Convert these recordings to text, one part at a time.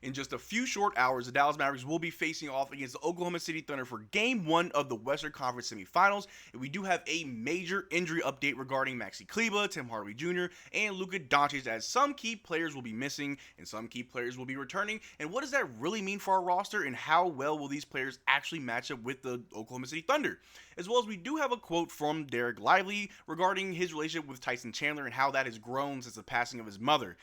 In just a few short hours, the Dallas Mavericks will be facing off against the Oklahoma City Thunder for Game 1 of the Western Conference Semifinals, and we do have a major injury update regarding Maxi Kleber, Tim Hardaway Jr., and Luka Doncic, as some key players will be missing and some key players will be returning. And what does that really mean for our roster, and how well will these players actually match up with the Oklahoma City Thunder? As well as we do have a quote from Derrick Lively regarding his relationship with Tyson Chandler and how that has grown since the passing of his mother,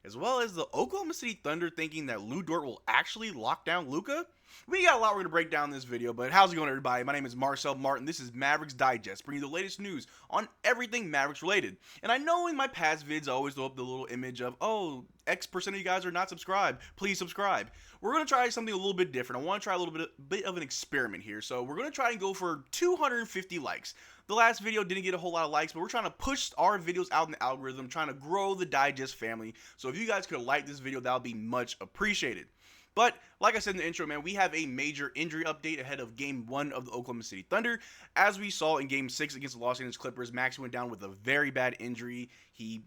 as well as the Oklahoma City Thunder thinking that Lou Dort will actually lock down Luka. We got a lot we're going to break down in this video, but how's it going, everybody? My name is Marcel Martin. This is Mavs Digest, bringing you the latest news on everything Mavericks related. And I know in my past vids, I always throw up the little image of, oh, X% of you guys are not subscribed. Please subscribe. We're going to try something a little bit different. I want to try a little bit of an experiment here. So we're going to try and go for 250 likes. The last video didn't get a whole lot of likes, but we're trying to push our videos out in the algorithm, trying to grow the Digest family. So if you guys could like this video, that would be much appreciated. But like I said in the intro, man, we have a major injury update ahead of Game 1 of the Oklahoma City Thunder. As we saw in Game 6 against the Los Angeles Clippers, Maxey went down with a very bad injury. He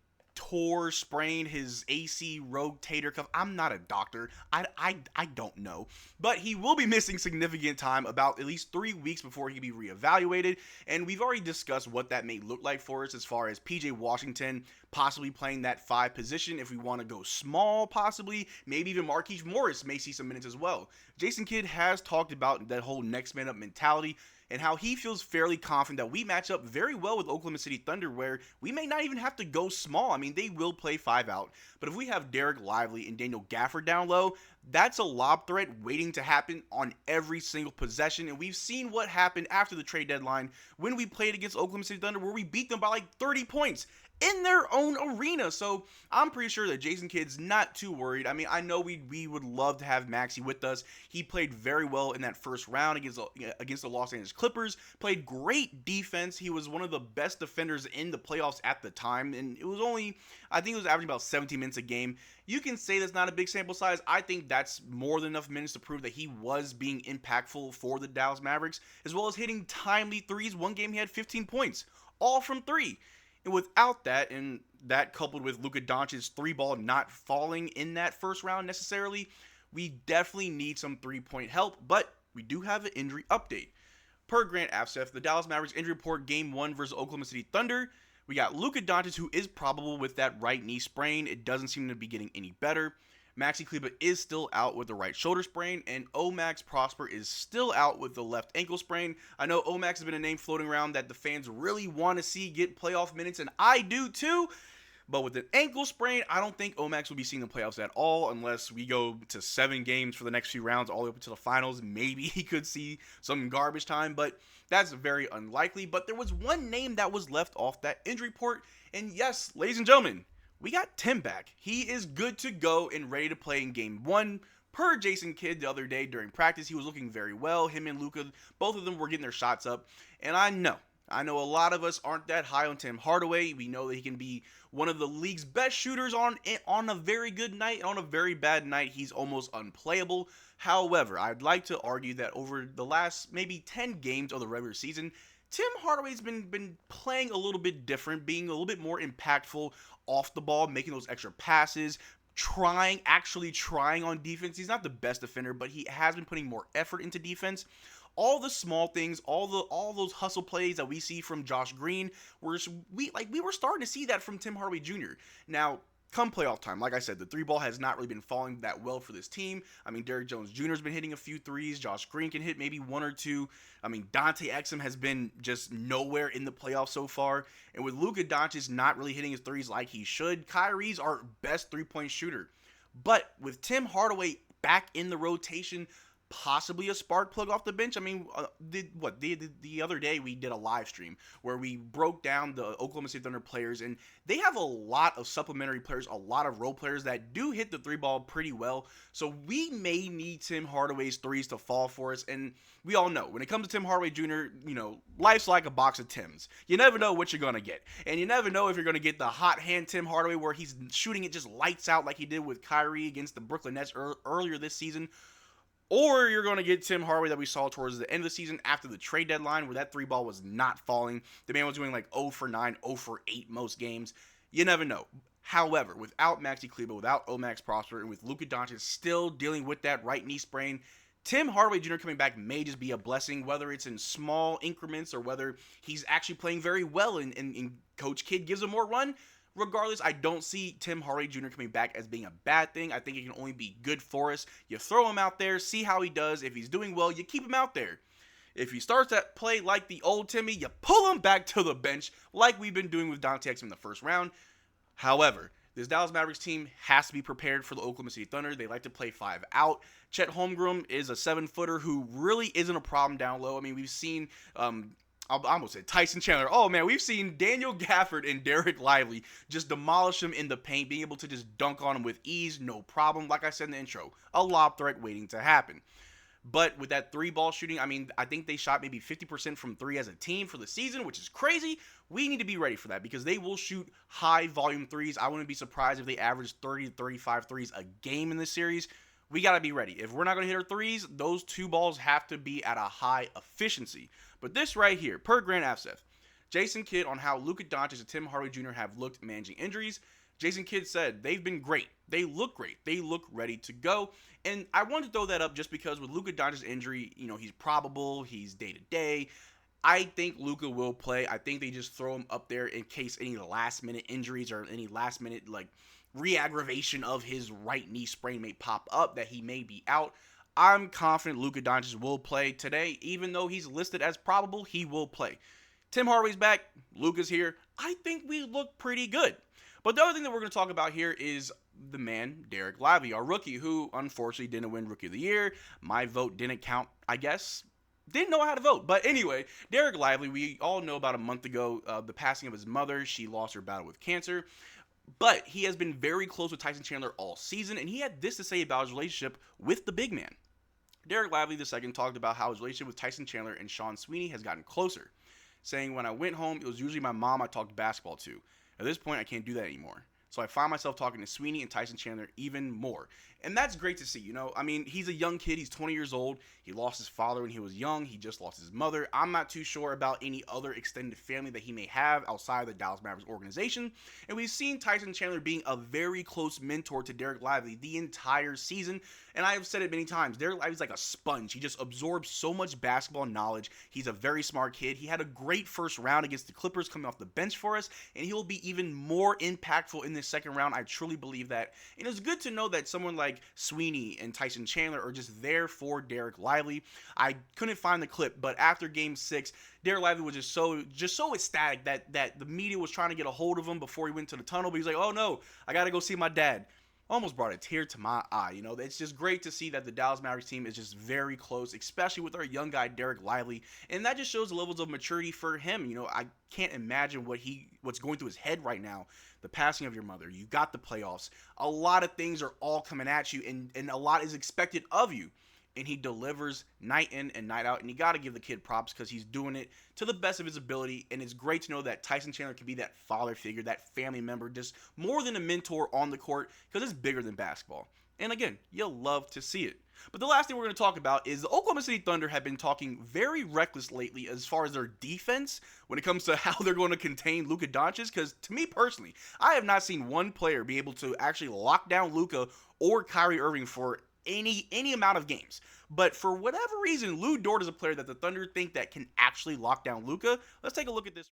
sprained his AC rotator cuff. I'm not a doctor. I don't know. But he will be missing significant time, about at least 3 weeks before he be reevaluated. And we've already discussed what that may look like for us, as far as PJ Washington possibly playing that 5 position if we want to go small, possibly. Maybe even Marquise Morris may see some minutes as well. Jason Kidd has talked about that whole next man up mentality, and how he feels fairly confident that we match up very well with Oklahoma City Thunder, where we may not even have to go small. I mean, they will play 5 out, but if we have Dereck Lively and Daniel Gafford down low, that's a lob threat waiting to happen on every single possession. And we've seen what happened after the trade deadline when we played against Oklahoma City Thunder, where we beat them by like 30 points in their own arena. So I'm pretty sure that Jason Kidd's not too worried. I mean, I know we would love to have Maxey with us. He played very well in that first round against the Los Angeles Clippers. Played great defense. He was one of the best defenders in the playoffs at the time, and it was only, I think it was averaging about 17 minutes a game. You can say that's not a big sample size. I think that's more than enough minutes to prove that he was being impactful for the Dallas Mavericks, as well as hitting timely threes. One game he had 15 points, all from 3. And without that, and that coupled with Luka Doncic's 3-ball not falling in that first round necessarily, we definitely need some 3-point help. But we do have an injury update. Per Grant Afsef, the Dallas Mavericks injury report Game 1 versus Oklahoma City Thunder. We got Luka Doncic, who is probable with that right knee sprain. It doesn't seem to be getting any better. Maxi Kleber is still out with the right shoulder sprain, and Omax Prosper is still out with the left ankle sprain. I know Omax has been a name floating around that the fans really want to see get playoff minutes, and I do too. But with an ankle sprain, I don't think Omax will be seeing the playoffs at all, unless we go to 7 games for the next few rounds all the way up to the finals. Maybe he could see some garbage time, but that's very unlikely. But there was one name that was left off that injury report, and yes, ladies and gentlemen, we got Tim back. He is good to go and ready to play in Game 1. Per Jason Kidd the other day during practice, he was looking very well. Him and Luka, both of them were getting their shots up. And I know a lot of us aren't that high on Tim Hardaway. We know that he can be one of the league's best shooters on a very good night. On a very bad night, he's almost unplayable. However, I'd like to argue that over the last maybe 10 games of the regular season, Tim Hardaway's been playing a little bit different, being a little bit more impactful off the ball, making those extra passes, actually trying on defense. He's not the best defender, but he has been putting more effort into defense. All the small things, all those hustle plays that we see from Josh Green, we were starting to see that from Tim Hardaway Jr. Now, come playoff time, like I said, the 3-ball has not really been falling that well for this team. I mean, Derrick Jones Jr. has been hitting a few threes. Josh Green can hit maybe 1 or 2. I mean, Dante Exum has been just nowhere in the playoffs so far. And with Luka Doncic not really hitting his threes like he should, Kyrie's our best 3-point shooter. But with Tim Hardaway back in the rotation, possibly a spark plug off the bench. I mean, the other day we did a live stream where we broke down the Oklahoma City Thunder players, and they have a lot of supplementary players, a lot of role players that do hit the 3-ball pretty well. So we may need Tim Hardaway's threes to fall for us, and we all know when it comes to Tim Hardaway Jr., life's like a box of Tims. You never know what you're going to get, and you never know if you're going to get the hot hand Tim Hardaway where he's shooting it just lights out like he did with Kyrie against the Brooklyn Nets earlier this season. Or you're going to get Tim Hardaway that we saw towards the end of the season after the trade deadline, where that 3-ball was not falling. The man was doing like 0 for 9, 0 for 8 most games. You never know. However, without Maxi Kleber, without Omax Prosper, and with Luka Doncic still dealing with that right knee sprain, Tim Hardaway Jr. coming back may just be a blessing, whether it's in small increments or whether he's actually playing very well and Coach Kidd gives him more run. Regardless, I don't see Tim Hardaway Jr. coming back as being a bad thing. I think it can only be good for us. You throw him out there, see how he does. If he's doing well, you keep him out there. If he starts to play like the old Timmy, you pull him back to the bench like we've been doing with Dante Exum in the first round. However, this Dallas Mavericks team has to be prepared for the Oklahoma City Thunder. They like to play 5 out. Chet Holmgren is a 7-footer who really isn't a problem down low. I mean, we've seen, I almost said Tyson Chandler. Oh, man, we've seen Daniel Gafford and Derrick Lively just demolish him in the paint, being able to just dunk on him with ease, no problem. Like I said in the intro, a lob threat waiting to happen. But with that 3-ball shooting, I mean, I think they shot maybe 50% from 3 as a team for the season, which is crazy. We need to be ready for that because they will shoot high volume threes. I wouldn't be surprised if they average 30 to 35 threes a game in this series. We got to be ready. If we're not going to hit our threes, those 2 balls have to be at a high efficiency. But this right here, per Grant Afseth, Jason Kidd on how Luka Doncic and Tim Hardaway Jr. have looked managing injuries. Jason Kidd said they've been great. They look great. They look ready to go. And I wanted to throw that up just because with Luka Doncic's injury, he's probable. He's day-to-day. I think Luka will play. I think they just throw him up there in case any last-minute injuries or any last-minute, re-aggravation of his right knee sprain may pop up, that he may be out. I'm confident Luka Doncic will play today. Even though he's listed as probable, he will play. Tim Hardaway's back. Luka's here. I think we look pretty good. But the other thing that we're going to talk about here is the man, Dereck Lively, our rookie, who unfortunately didn't win Rookie of the Year. My vote didn't count, I guess. Didn't know how to vote. But anyway, Dereck Lively, we all know about a month ago the passing of his mother. She lost her battle with cancer. But he has been very close with Tyson Chandler all season, and he had this to say about his relationship with the big man. Dereck Lively II talked about how his relationship with Tyson Chandler and Sean Sweeney has gotten closer, saying, "When I went home, it was usually my mom I talked basketball to. At this point, I can't do that anymore. So I find myself talking to Sweeney and Tyson Chandler even more." And that's great to see, I mean, he's a young kid. He's 20 years old. He lost his father when he was young. He just lost his mother. I'm not too sure about any other extended family that he may have outside of the Dallas Mavericks organization. And we've seen Tyson Chandler being a very close mentor to Dereck Lively the entire season. And I have said it many times. Dereck Lively's like a sponge. He just absorbs so much basketball knowledge. He's a very smart kid. He had a great first round against the Clippers coming off the bench for us. And he'll be even more impactful in this second round. I truly believe that. And it's good to know that someone like Sweeney and Tyson Chandler are just there for Dereck Lively. I couldn't find the clip, but after Game 6, Dereck Lively was just so ecstatic that the media was trying to get a hold of him before he went to the tunnel. But he's like, "Oh no, I got to go see my dad." Almost brought a tear to my eye. It's just great to see that the Dallas Mavericks team is just very close, especially with our young guy, Dereck Lively. And that just shows the levels of maturity for him. I can't imagine what's going through his head right now. The passing of your mother. You got the playoffs. A lot of things are all coming at you, and a lot is expected of you. And he delivers night in and night out. And you got to give the kid props because he's doing it to the best of his ability. And it's great to know that Tyson Chandler can be that father figure, that family member, just more than a mentor on the court because it's bigger than basketball. And again, you'll love to see it. But the last thing we're going to talk about is the Oklahoma City Thunder have been talking very reckless lately as far as their defense when it comes to how they're going to contain Luka Doncic. Because to me personally, I have not seen one player be able to actually lock down Luka or Kyrie Irving for any amount of games. But for whatever reason, Lou Dort is a player that the Thunder think that can actually lock down Luka. Let's take a look at this.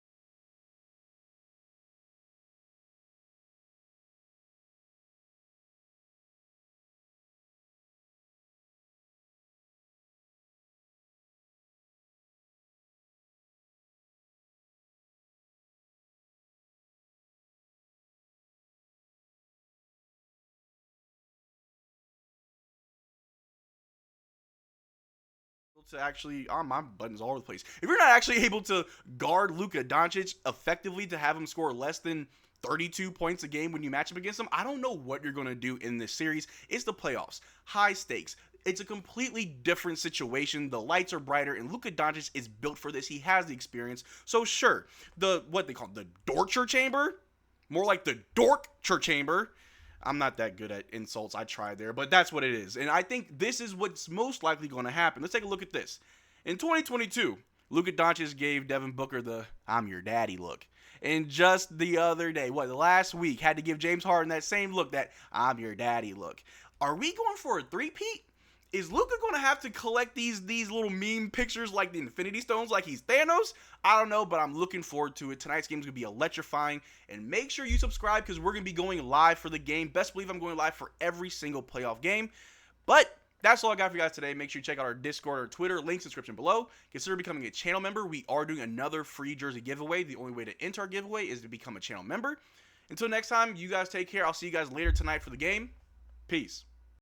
To actually, my buttons all over the place. If you're not actually able to guard Luka Doncic effectively to have him score less than 32 points a game when you match up against him, I don't know what you're going to do in this series. It's the playoffs. High stakes. It's a completely different situation. The lights are brighter, and Luka Doncic is built for this. He has the experience. So sure, what they call the Dorkshire Chamber, more like the Dorkshire Chamber. I'm not that good at insults. I tried there, but that's what it is. And I think this is what's most likely going to happen. Let's take a look at this. In 2022, Luka Doncic gave Devin Booker the "I'm your daddy" look. And just the other day, the last week, had to give James Harden that same look, that "I'm your daddy" look. Are we going for a three-peat? Is Luka going to have to collect these little meme pictures like the Infinity Stones like he's Thanos? I don't know, but I'm looking forward to it. Tonight's game is going to be electrifying. And make sure you subscribe because we're going to be going live for the game. Best believe I'm going live for every single playoff game. But that's all I got for you guys today. Make sure you check out our Discord or Twitter. Links in the description below. Consider becoming a channel member. We are doing another free jersey giveaway. The only way to enter our giveaway is to become a channel member. Until next time, you guys take care. I'll see you guys later tonight for the game. Peace.